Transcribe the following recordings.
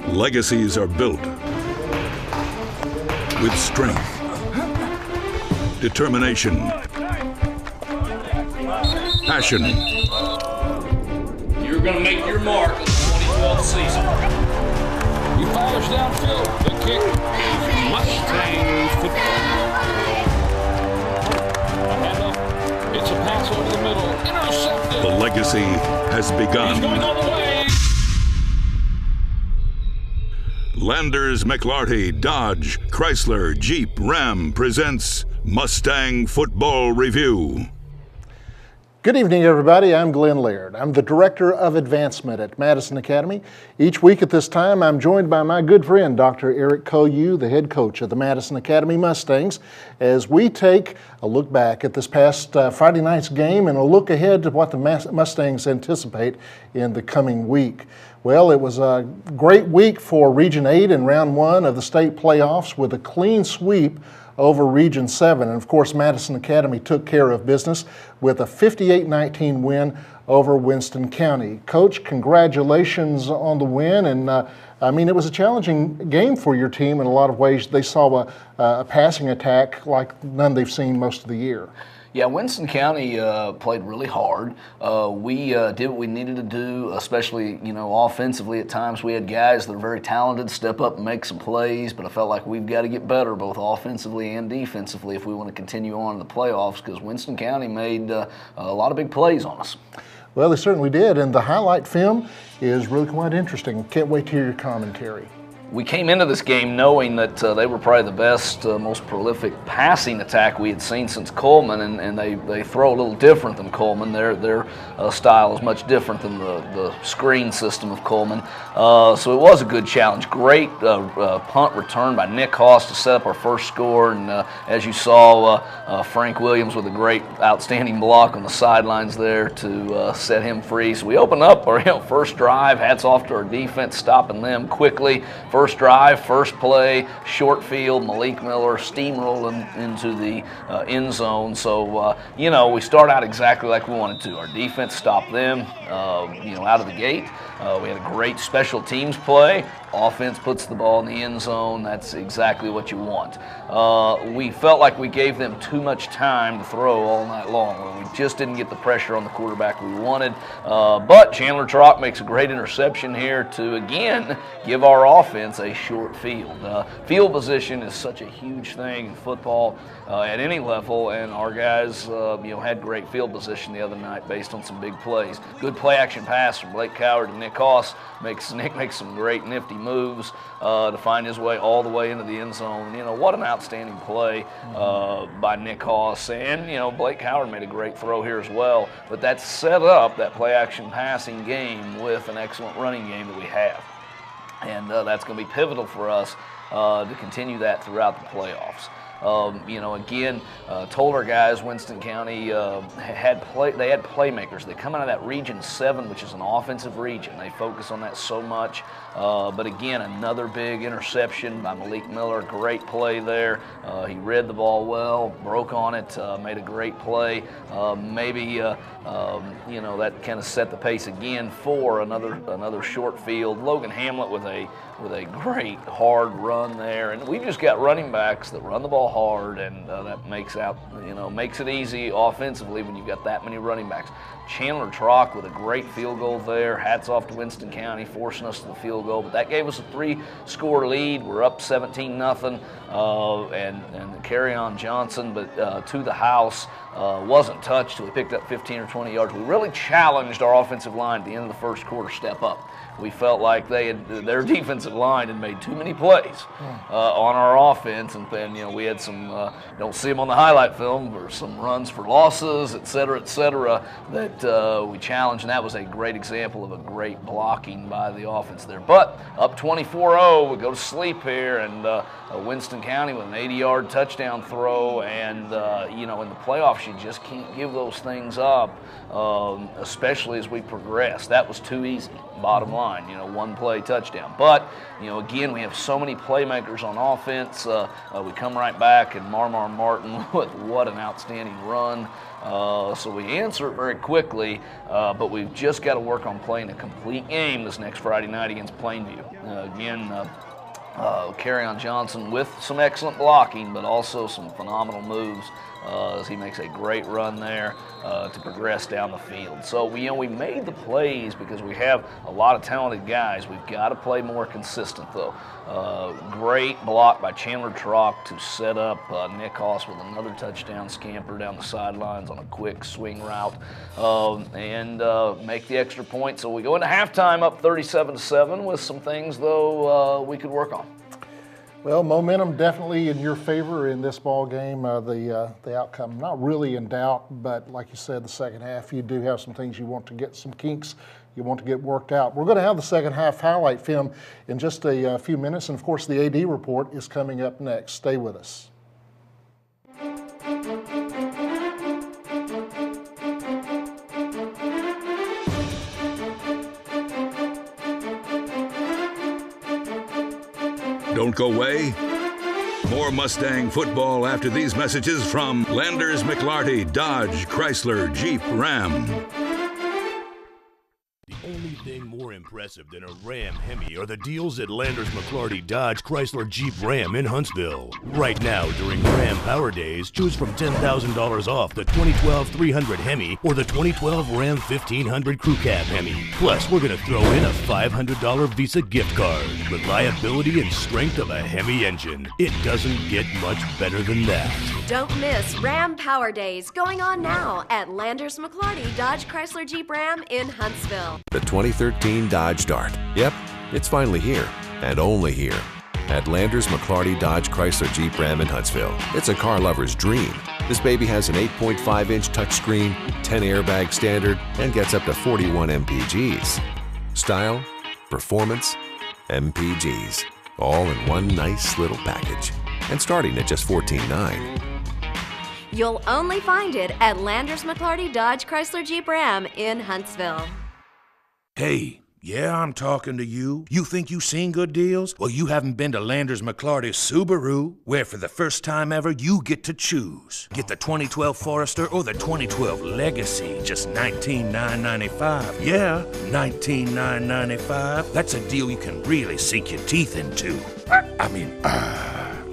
Legacies are built with strength, determination, passion. You're going to make your mark in the 2012 season. He fires downfield. The kick. Mustang football. A handoff. It's a pass over the middle. Intercepted. The legacy has begun. He's going all the way. Landers McLarty Dodge Chrysler Jeep Ram presents Mustang Football Review. Good evening, everybody. I'm Glenn Laird. I'm the Director of Advancement at Madison Academy. Each week at this time, I'm joined by my good friend, Dr. Eric Koyu, the head coach of the Madison Academy Mustangs, as we take a look back at this past Friday night's game and a look ahead to what the Mustangs anticipate in the coming week. Well, it was a great week for Region 8 in round one of the state playoffs with a clean sweep over Region 7. And of course, Madison Academy took care of business with a 58-19 win over Winston County. Coach, congratulations on the win. And it was a challenging game for your team in a lot of ways. They saw a passing attack like none they've seen most of the year. Yeah, Winston County played really hard. We did what we needed to do, especially, offensively at times. We had guys that are very talented, step up and make some plays, but I felt like we've got to get better both offensively and defensively if we want to continue on in the playoffs, because Winston County made a lot of big plays on us. Well, they certainly did, and the highlight film is really quite interesting. Can't wait to hear your commentary. We came into this game knowing that they were probably the best, most prolific passing attack we had seen since Coleman, and they throw a little different than Coleman. Their style is much different than the screen system of Coleman. So it was a good challenge. Great punt return by Nick Haas to set up our first score, and as you saw, Frank Williams with a great, outstanding block on the sidelines there to set him free. So we opened up our first drive. Hats off to our defense, stopping them quickly. First drive, first play, short field, Malik Miller steamrolling into the end zone. So, we start out exactly like we wanted to. Our defense stopped them, out of the gate. We had a great special teams play. Offense puts the ball in the end zone. That's exactly what you want. We felt like we gave them too much time to throw all night long. We just didn't get the pressure on the quarterback we wanted. But Chandler Trock makes a great interception here to, again, give our offense a short field. Field position is such a huge thing in football at any level, and our guys, had great field position the other night based on some big plays. Good play-action pass from Blake Coward to Nick Haas. Nick makes some great nifty moves to find his way all the way into the end zone. What an outstanding play by Nick Haas. And, Blake Coward made a great throw here as well. But that set up that play-action passing game with an excellent running game that we have. And that's going to be pivotal for us to continue that throughout the playoffs. Told our guys Winston County had playmakers. They come out of that Region 7, which is an offensive region. They focus on that so much. But again, another big interception by Malik Miller. Great play there. He read the ball well, broke on it, made a great play. That kind of set the pace again for another short field. Logan Hamlet with a great hard run there, and we've just got running backs that run the ball hard, and that makes it easy offensively when you've got that many running backs. Chandler Trock with a great field goal there. Hats off to Winston County forcing us to the field goal, but that gave us a 3-score lead. We're up 17-0, and Carry-On Johnson, but to the house, wasn't touched till he picked up 15 or 20 yards. We really challenged our offensive line at the end of the first quarter step up. We felt like their defensive line had made too many plays on our offense, and we had some, don't see them on the highlight film, or some runs for losses, et cetera, that we challenged, and that was a great example of a great blocking by the offense there. But up 24-0, we go to sleep here, and Winston County with an 80-yard touchdown throw, and in the playoffs, you just can't give those things up, especially as we progress. That was too easy. Bottom line, one play touchdown. But, again, we have so many playmakers on offense. We come right back, and Marmar Martin with what an outstanding run. So we answer it very quickly, but we've just got to work on playing a complete game this next Friday night against Plainview. Kerryon Johnson with some excellent blocking, but also some phenomenal moves as he makes a great run there to progress down the field. So we made the plays because we have a lot of talented guys. We've got to play more consistent though. Great block by Chandler Trock to set up Nick Haas with another touchdown scamper down the sidelines on a quick swing route and make the extra point. So we go into halftime up 37-7 with some things though we could work on. Well, momentum definitely in your favor in this ball game. The outcome not really in doubt, but like you said, the second half you do have some things you want to get some kinks. You want to get worked out. We're going to have the second half highlight film in just a few minutes, and of course the AD report is coming up next. Stay with us. Don't go away. More Mustang football after these messages from Landers McLarty, Dodge, Chrysler, Jeep, Ram. The only thing more impressive than a Ram Hemi are the deals at Landers McLarty, Dodge, Chrysler, Jeep, Ram in Huntsville. Right now, during Ram Power Days, choose from $10,000 off the 2012 300 Hemi or the 2012 Ram 1500 Crew Cab Hemi. Plus, we're going to throw in a $500 Visa gift card. Reliability and strength of a Hemi engine. It doesn't get much better than that. Don't miss Ram Power Days going on now at Landers McLarty, Dodge, Chrysler, Jeep, Ram in Huntsville. The 2013 Dodge Dart. Yep, it's finally here, and only here, at Landers McLarty, Dodge, Chrysler, Jeep, Ram in Huntsville. It's a car lover's dream. This baby has an 8.5-inch touchscreen, 10 airbag standard, and gets up to 41 MPGs. Style, performance, MPGs, all in one nice little package, and starting at just $14,900. You'll only find it at Landers McLarty, Dodge, Chrysler, Jeep, Ram in Huntsville. Hey, yeah, I'm talking to you. You think you've seen good deals? Well, you haven't been to Landers McLarty Subaru, where for the first time ever, you get to choose. Get the 2012 Forester or the 2012 Legacy, just $19,995. Yeah, $19,995. That's a deal you can really sink your teeth into.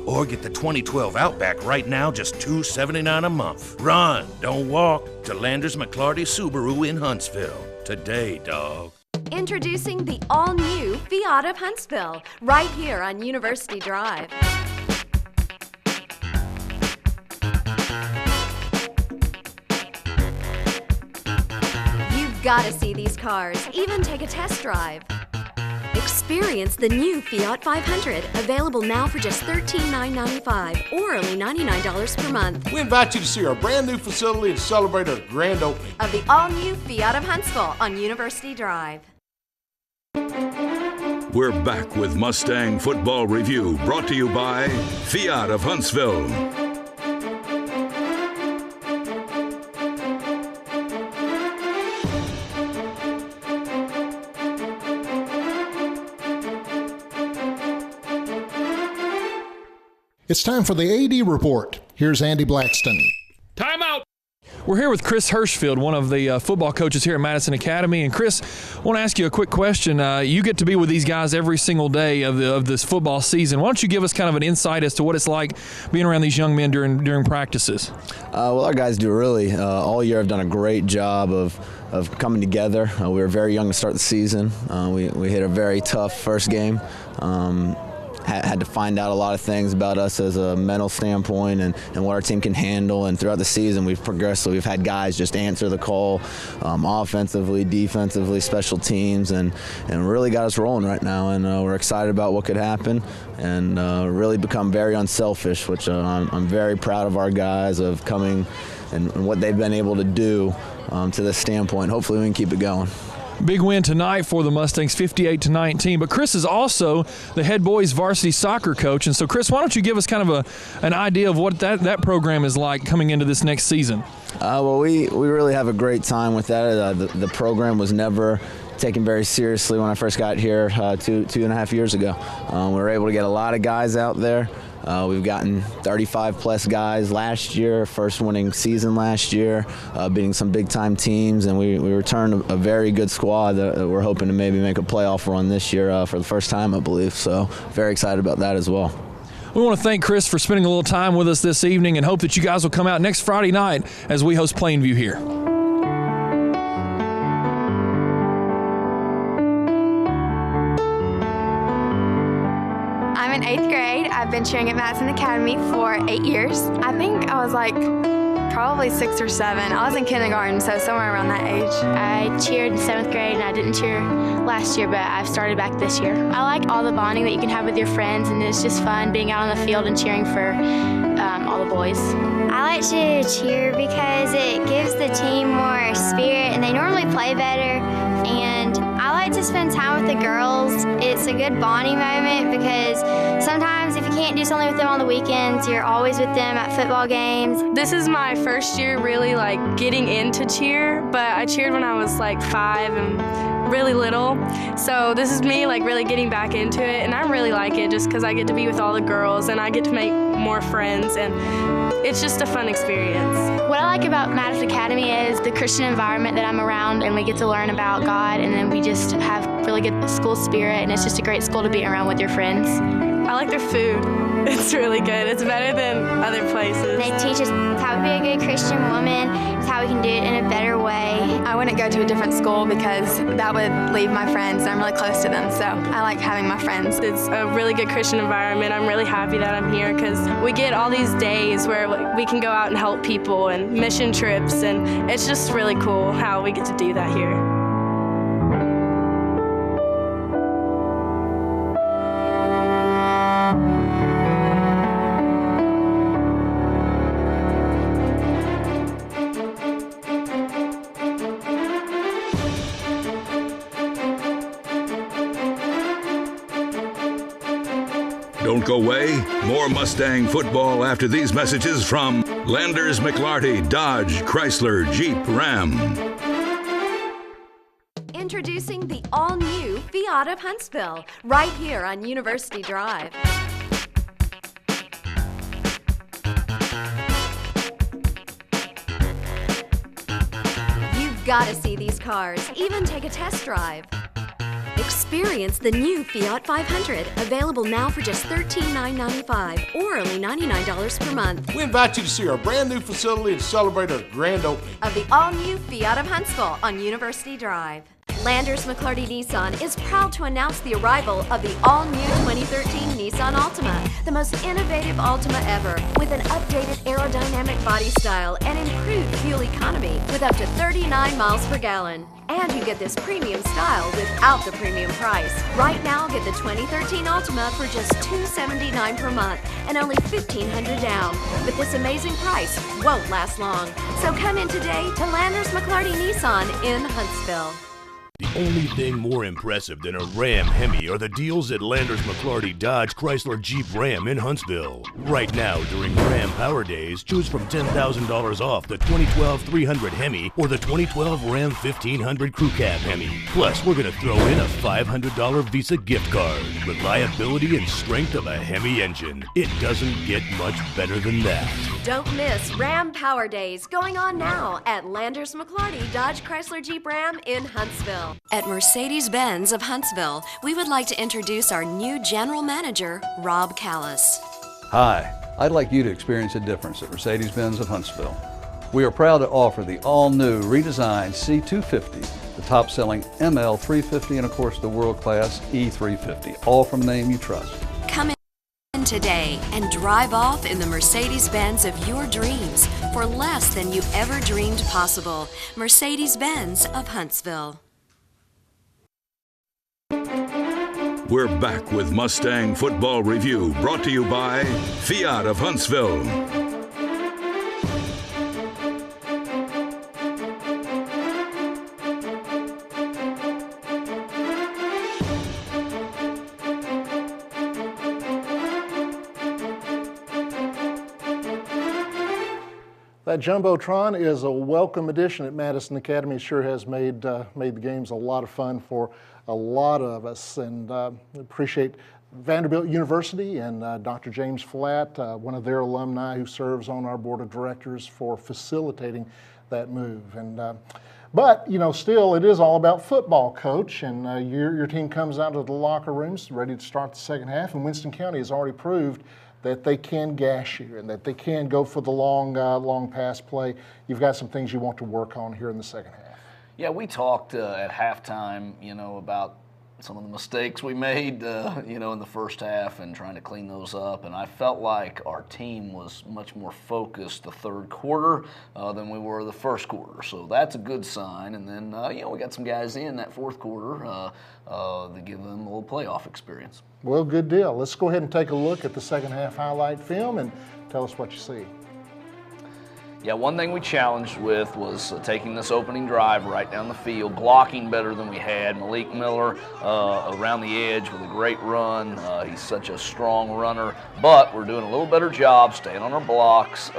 Or get the 2012 Outback right now, just $279 a month. Run, don't walk, to Landers McLarty Subaru in Huntsville. Today, dog. Introducing the all-new Fiat of Huntsville, right here on University Drive. You've got to see these cars, even take a test drive. Experience the new Fiat 500, available now for just $13,995 or only $99 per month. We invite you to see our brand new facility and celebrate our grand opening of the all-new Fiat of Huntsville on University Drive. We're back with Mustang Football Review, brought to you by Fiat of Huntsville. It's time for the AD report. Here's Andy Blackston. Timeout. We're here with Chris Hirschfield, one of the football coaches here at Madison Academy. And Chris, I want to ask you a quick question. You get to be with these guys every single day of this football season. Why don't you give us kind of an insight as to what it's like being around these young men during practices? Well, our guys do really all year have done a great job of coming together. We were very young to start the season. We hit a very tough first game. Had to find out a lot of things about us as a mental standpoint and what our team can handle. And throughout the season, we've progressed. So we've had guys just answer the call offensively, defensively, special teams, and really got us rolling right now. And we're excited about what could happen and really become very unselfish, which I'm very proud of our guys of coming and what they've been able to do to this standpoint. Hopefully we can keep it going. Big win tonight for the Mustangs, 58-19. But Chris is also the head boys varsity soccer coach. And so, Chris, why don't you give us kind of an idea of what that program is like coming into this next season? Well, we really have a great time with that. The program was never taken very seriously when I first got here 2.5 years ago. We were able to get a lot of guys out there. We've gotten 35-plus guys last year, first winning season last year, beating some big-time teams, and we returned a very good squad that we're hoping to maybe make a playoff run this year for the first time, I believe. So very excited about that as well. We want to thank Chris for spending a little time with us this evening and hope that you guys will come out next Friday night as we host Plainview here. I'm in 8th grade. I've been cheering at Madison Academy for 8 years. I think I was like probably 6 or 7. I was in kindergarten, so somewhere around that age. I cheered in 7th grade, and I didn't cheer last year, but I've started back this year. I like all the bonding that you can have with your friends, and it's just fun being out on the field and cheering for all the boys. I like to cheer because it gives the team more spirit, and they normally play better. And I like to spend time with the girls. It's a good bonding moment because sometimes if you can't do something with them on the weekends, you're always with them at football games. This is my first year really like getting into cheer, but I cheered when I was like 5 and really little. So this is me like really getting back into it, and I really like it just because I get to be with all the girls and I get to make more friends, and it's just a fun experience. What I like about Madison Academy is the Christian environment that I'm around, and we get to learn about God, and then we just have really good school spirit, and it's just a great school to be around with your friends. I like their food. It's really good. It's better than other places. They teach us how to be a good Christian woman, how we can do it in a better way. I wouldn't go to a different school because that would leave my friends. I'm really close to them, so I like having my friends. It's a really good Christian environment. I'm really happy that I'm here because we get all these days where we can go out and help people and mission trips, and it's just really cool how we get to do that here. Don't go away. More Mustang football after these messages from Landers McLarty Dodge Chrysler Jeep Ram. Introducing the all-new Fiat of Huntsville, right here on University Drive. You've got to see these cars, even take a test drive. Experience the new Fiat 500, available now for just $13,995 or only $99 per month. We invite you to see our brand new facility and celebrate our grand opening of the all-new Fiat of Huntsville on University Drive. Landers McLarty Nissan is proud to announce the arrival of the all-new 2013 Nissan Altima, the most innovative Altima ever, with an updated aerodynamic body style and improved fuel economy with up to 39 miles per gallon. And you get this premium style without the premium price. Right now, get the 2013 Altima for just $279 per month and only $1,500 down. But this amazing price won't last long. So come in today to Landers McLarty Nissan in Huntsville. The only thing more impressive than a Ram Hemi are the deals at Landers McLarty Dodge Chrysler Jeep Ram in Huntsville. Right now, during Ram Power Days, choose from $10,000 off the 2012 300 Hemi or the 2012 Ram 1500 Crew Cab Hemi. Plus, we're going to throw in a $500 Visa gift card. Reliability and strength of a Hemi engine. It doesn't get much better than that. Don't miss Ram Power Days going on now at Landers McLarty Dodge Chrysler Jeep Ram in Huntsville. At Mercedes-Benz of Huntsville, we would like to introduce our new General Manager, Rob Callis. Hi, I'd like you to experience a difference at Mercedes-Benz of Huntsville. We are proud to offer the all-new redesigned C250, the top-selling ML350, and of course the world-class E350, all from a name you trust. Come in today and drive off in the Mercedes-Benz of your dreams for less than you ever dreamed possible. Mercedes-Benz of Huntsville. We're back with Mustang Football Review, brought to you by Fiat of Huntsville. That Jumbotron is a welcome addition at Madison Academy. It sure has made the games a lot of fun for a lot of us, and appreciate Vanderbilt University and Dr. James Flatt, one of their alumni who serves on our board of directors, for facilitating that move. But, still, it is all about football, Coach, and your team comes out of the locker rooms ready to start the second half, and Winston County has already proved that they can gash you and that they can go for the long pass play. You've got some things you want to work on here in the second half. Yeah, we talked at halftime, about some of the mistakes we made, in the first half and trying to clean those up. And I felt like our team was much more focused the third quarter than we were the first quarter. So that's a good sign. And then, we got some guys in that fourth quarter to give them a little playoff experience. Well, good deal. Let's go ahead and take a look at the second half highlight film and tell us what you see. Yeah, one thing we challenged with was taking this opening drive right down the field, blocking better than we had. Malik Miller around the edge with a great run. He's such a strong runner, but we're doing a little better job staying on our blocks,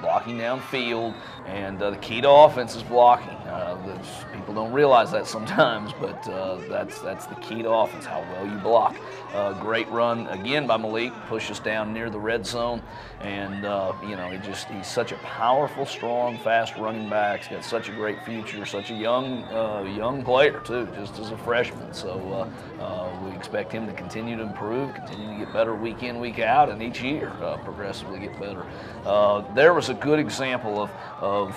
blocking downfield, and the key to offense is blocking. People don't realize that sometimes, but that's the key to offense, how well you block. Great run again by Malik, push us down near the red zone, and he's such a powerful, strong, fast running back. He's got such a great future, such a young player too, just as a freshman. So we expect him to continue to improve, continue to get better week in, week out, and each year progressively get better. There was a good example of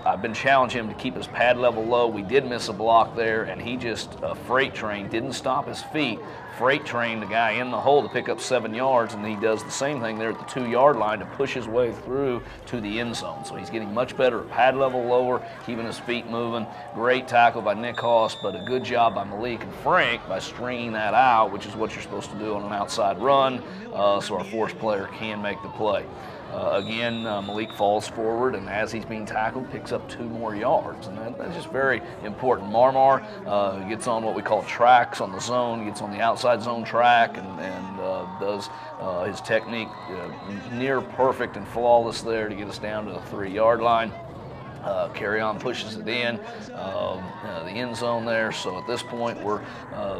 I've been challenging him to keep his pad level low. We did miss a block there, and he just freight train, didn't stop his feet, freight trained the guy in the hole to pick up 7 yards, and he does the same thing there at the 2-yard line to push his way through to the end zone. So he's getting much better at pad level lower, keeping his feet moving. Great tackle by Nick Haas, but a good job by Malik and Frank by stringing that out, which is what you're supposed to do on an outside run, so our force player can make the play. Again, Malik falls forward, and as he's being tackled, picks up 2 more yards, and that's just very important. Marmar gets on what we call tracks on the zone, gets on the outside zone track, and does his technique near perfect and flawless there to get us down to the 3-yard line. Carry on pushes it in the end zone there. So at this point, we're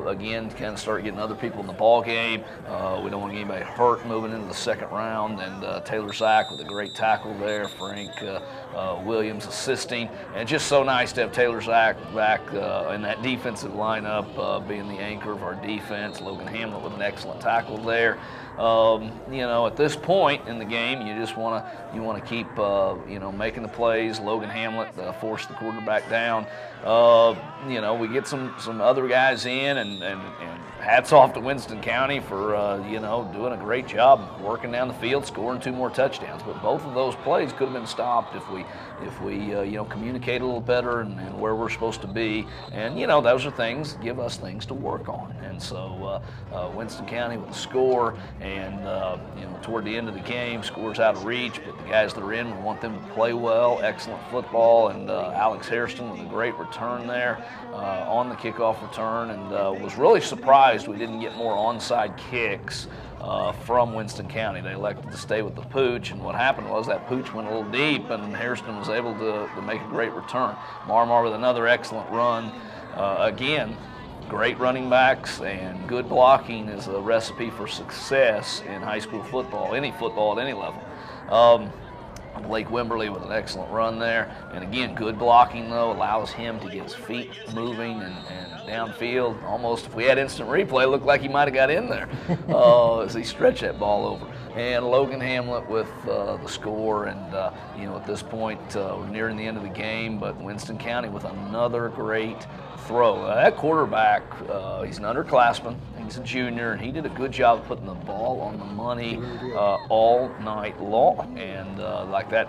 again kind of start getting other people in the ball game. We don't want to get anybody hurt moving into the second round. And Taylor Zach with a great tackle there. Frank Williams assisting, and just so nice to have Taylor Zach back in that defensive lineup, being the anchor of our defense. Logan Hamlet with an excellent tackle there. At this point in the game, you just want to keep making the plays. Logan Hamlet forced the quarterback down. We get some other guys in, and hats off to Winston County for doing a great job working down the field, scoring 2 more touchdowns. But both of those plays could have been stopped if we communicate a little better and where we're supposed to be. And those are things, give us things to work on. And so Winston County with a score, and toward the end of the game, scores out of reach. But the guys that are in, we want them to play well, excellent football. And Alex Hairston with a great return there on the kickoff return, and was really surprised we didn't get more onside kicks from Winston County. They elected to stay with the pooch, and what happened was that pooch went a little deep, and Hairston was able to make a great return. Marmar with another excellent run. Again, great running backs and good blocking is a recipe for success in high school football, any football at any level. Blake Wimberly with an excellent run there. And again, good blocking, though, allows him to get his feet moving and downfield. Almost, if we had instant replay, it looked like he might have got in there as he stretched that ball over. And Logan Hamlet with the score. And, at this point, we're nearing the end of the game, but Winston County with another great throw. That quarterback, he's an underclassman. He's a junior, and he did a good job of putting the ball on the money all night long. And like that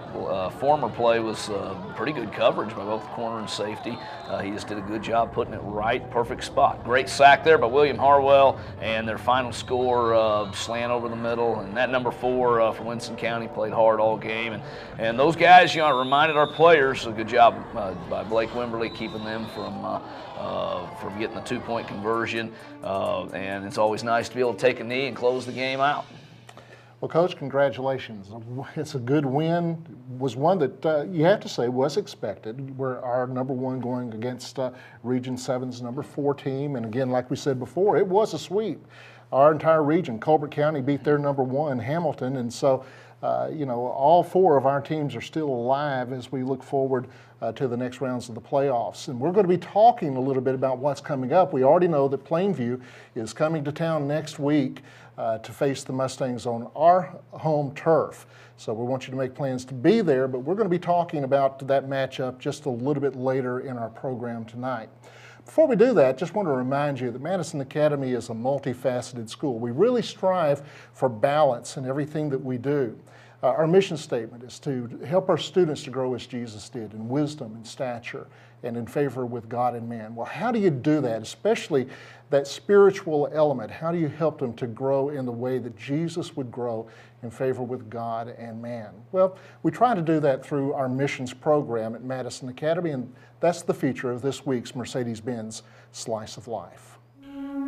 former play was pretty good coverage by both the corner and safety. He just did a good job putting it right, perfect spot. Great sack there by William Harwell, and their final score, slant over the middle. And that number 4 for Winston County played hard all game. And those guys, reminded our players, a good job by Blake Wimberly keeping them from getting the 2-point conversion. And it's always nice to be able to take a knee and close the game out. Well, Coach, congratulations. It's a good win. It was one that you have to say was expected. We're our number one going against Region 7's number 4 team. And again, like we said before, it was a sweep. Our entire region, Colbert County beat their number 1, Hamilton. And so, all 4 of our teams are still alive as we look forward to the next rounds of the playoffs. And we're going to be talking a little bit about what's coming up. We already know that Plainview is coming to town next week to face the Mustangs on our home turf. So we want you to make plans to be there, but we're going to be talking about that matchup just a little bit later in our program tonight. Before we do that, just want to remind you that Madison Academy is a multifaceted school. We really strive for balance in everything that we do. Our mission statement is to help our students to grow as Jesus did, in wisdom and stature and in favor with God and man. Well, how do you do that, especially that spiritual element? How do you help them to grow in the way that Jesus would grow in favor with God and man? Well, we try to do that through our missions program at Madison Academy, and that's the feature of this week's Mercedes-Benz Slice of Life.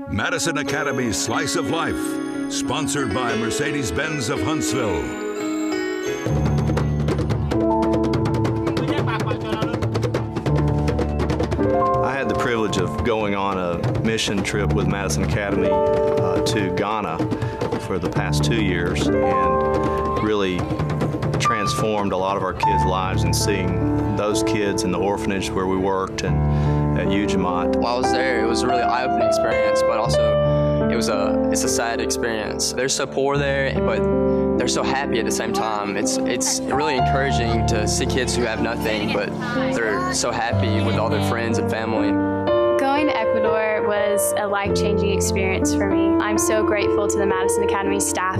Madison Academy's Slice of Life, sponsored by Mercedes-Benz of Huntsville. I had the privilege of going on a mission trip with Madison Academy to Ghana for the past 2 years, and really transformed a lot of our kids' lives, and seeing those kids in the orphanage where we worked and at Ujamot. While I was there, it was a really eye-opening experience, but also it's a sad experience. They're so poor there, but they're so happy at the same time. It's really encouraging to see kids who have nothing, but they're so happy with all their friends and family. Going to Ecuador was a life-changing experience for me. I'm so grateful to the Madison Academy staff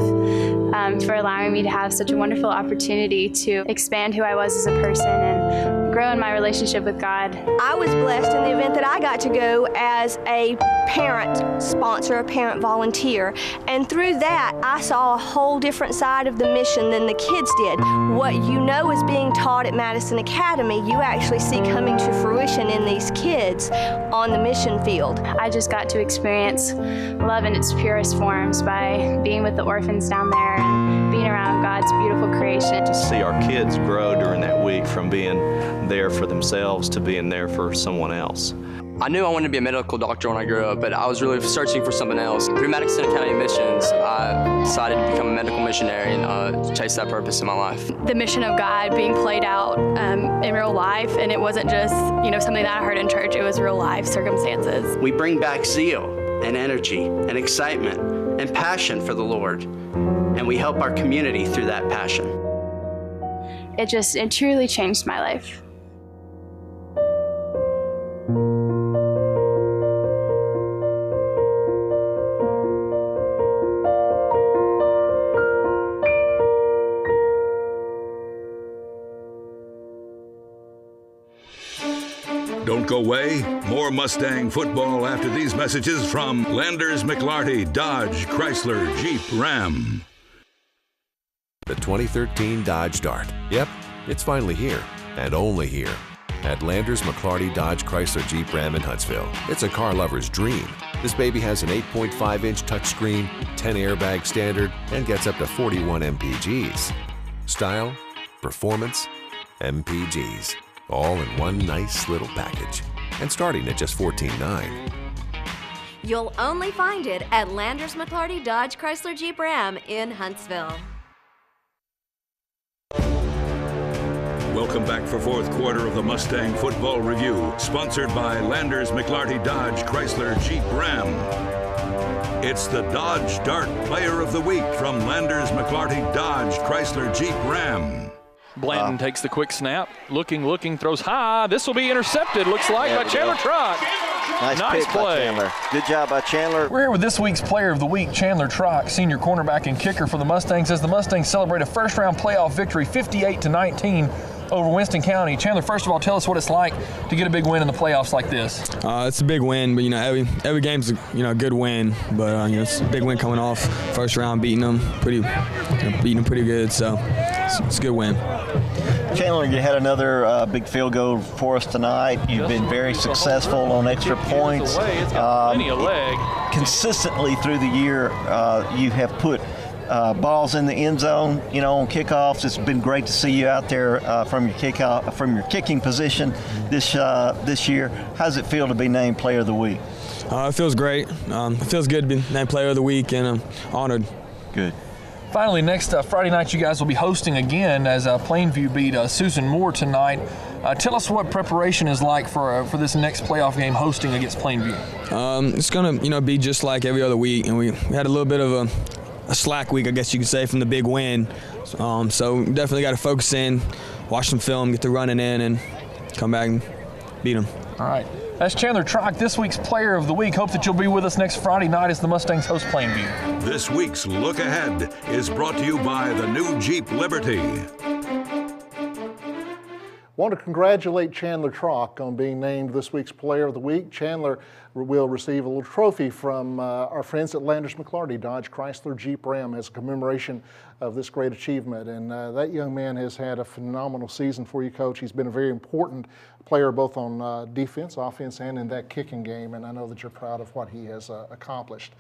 for allowing me to have such a wonderful opportunity to expand who I was as a person and grow in my relationship with God. I was blessed in the event that I got to go as a parent sponsor, a parent volunteer, and through that I saw a whole different side of the mission than the kids did. What you know is being taught at Madison Academy, you actually see coming to fruition in these kids on the mission field. I just got to experience love in its purest forms by being with the orphans down there and being around God's beautiful creation. To see our kids grow during that week from being there for themselves to being there for someone else. I knew I wanted to be a medical doctor when I grew up, but I was really searching for something else. Through Madison Academy Missions, I decided to become a medical missionary and chase that purpose in my life. The mission of God being played out in real life, and it wasn't just something that I heard in church, it was real life circumstances. We bring back zeal and energy and excitement and passion for the Lord, and we help our community through that passion. It truly changed my life. Don't go away. More Mustang football after these messages from Landers McLarty Dodge Chrysler Jeep Ram. The 2013 Dodge Dart. Yep, it's finally here, and only here, at Landers McLarty Dodge Chrysler Jeep Ram in Huntsville. It's a car lover's dream. This baby has an 8.5-inch touchscreen, 10 airbag standard, and gets up to 41 MPGs. Style, performance, MPGs. All in one nice little package, and starting at just $14,900. You'll only find it at Landers McLarty Dodge Chrysler Jeep Ram in Huntsville. Welcome back for fourth quarter of the Mustang Football Review, sponsored by Landers McLarty Dodge Chrysler Jeep Ram. It's the Dodge Dart Player of the Week from Landers McLarty Dodge Chrysler Jeep Ram. Blanton takes the quick snap, looking, throws high. This will be intercepted, looks like, by Chandler Trock. Nice pick by Chandler. Good job by Chandler. We're here with this week's Player of the Week, Chandler Trock, senior cornerback and kicker for the Mustangs, as the Mustangs celebrate a first-round playoff victory, 58-19 over Winston County. Chandler, first of all, tell us what it's like to get a big win in the playoffs like this. It's a big win, but every game's a good win. But it's a big win coming off first round, beating them pretty good. So it's a good win. Chandler, you had another big field goal for us tonight. You've been very successful on extra points. Plenty of leg. Consistently through the year, you have put balls in the end zone, you know, on kickoffs. It's been great to see you out there from your kicking position this year. How does it feel to be named Player of the Week? It feels great. It feels good to be named Player of the Week, and I'm honored. Good. Finally, next Friday night, you guys will be hosting again as Plainview beat Susan Moore tonight. Tell us what preparation is like for this next playoff game hosting against Plainview. It's going to be just like every other week, and we had a little bit of a slack week, I guess you could say, from the big win. So definitely got to focus in, watch some film, get the running in, and come back and beat them. All right. That's Chandler Trock, this week's Player of the Week. Hope that you'll be with us next Friday night as the Mustangs host Plainview. This week's Look Ahead is brought to you by the new Jeep Liberty. Want to congratulate Chandler Trock on being named this week's Player of the Week. Chandler will receive a little trophy from our friends at Landers McLarty Dodge Chrysler Jeep Ram as a commemoration of this great achievement. And that young man has had a phenomenal season for you, Coach. He's been a very important player both on defense, offense, and in that kicking game. And I know that you're proud of what he has accomplished.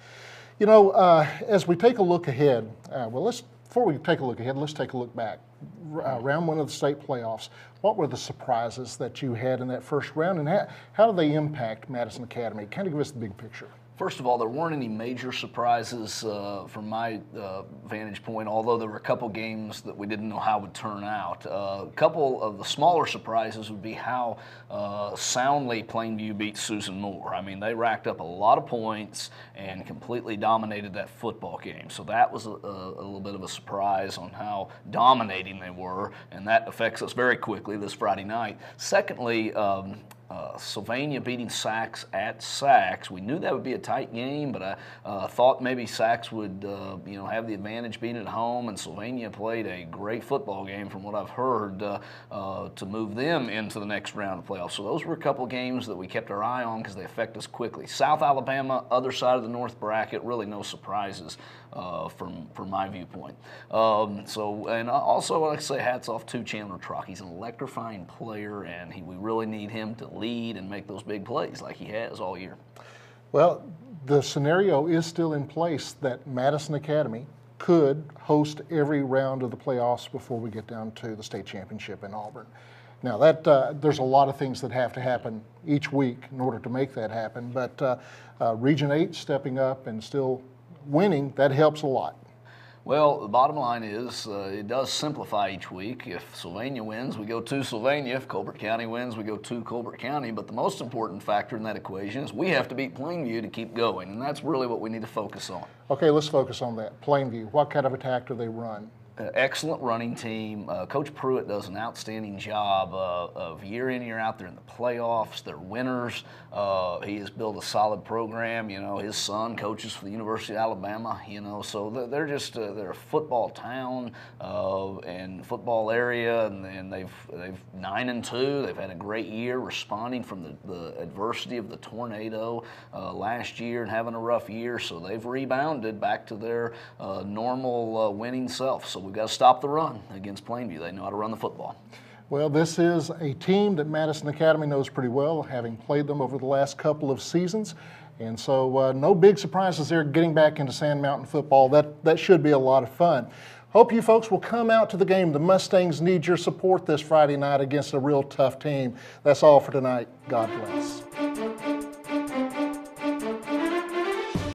You know, as we take a look ahead, before we take a look ahead, let's take a look back. Round one of the state playoffs, what were the surprises that you had in that first round, and how do they impact Madison Academy? Kind of give us the big picture. First of all, there weren't any major surprises from my vantage point, although there were a couple games that we didn't know how would turn out. A couple of the smaller surprises would be how soundly Plainview beat Susan Moore. I mean, they racked up a lot of points and completely dominated that football game. So that was a little bit of a surprise on how dominating they were, and that affects us very quickly this Friday night. Secondly, Sylvania beating Sax at Sax. We knew that would be a tight game, but I thought maybe Sax would have the advantage being at home, and Sylvania played a great football game from what I've heard to move them into the next round of playoffs. So those were a couple games that we kept our eye on because they affect us quickly. South Alabama, other side of the North bracket, really no surprises from my viewpoint. And also, like I say, hats off to Chandler Trock. He's an electrifying player, and we really need him to lead and make those big plays like he has all year. Well, the scenario is still in place that Madison Academy could host every round of the playoffs before we get down to the state championship in Auburn. Now, there's a lot of things that have to happen each week in order to make that happen, but Region 8 stepping up and still winning, that helps a lot. Well, the bottom line is it does simplify each week. If Sylvania wins, we go to Sylvania. If Colbert County wins, we go to Colbert County. But the most important factor in that equation is we have to beat Plainview to keep going, and that's really what we need to focus on. Okay, let's focus on that. Plainview, what kind of attack do they run? Excellent running team. Coach Pruitt does an outstanding job of year in, year out. They're in the playoffs. They're winners. He has built a solid program. You know, his son coaches for the University of Alabama. You know, so they're just they're a football town and football area, and they've 9-2. They've had a great year responding from the adversity of the tornado last year and having a rough year. So they've rebounded back to their normal winning self. So we've got to stop the run against Plainview. They know how to run the football. Well, this is a team that Madison Academy knows pretty well, having played them over the last couple of seasons. And so no big surprises there getting back into Sand Mountain football. That should be a lot of fun. Hope you folks will come out to the game. The Mustangs need your support this Friday night against a real tough team. That's all for tonight. God bless.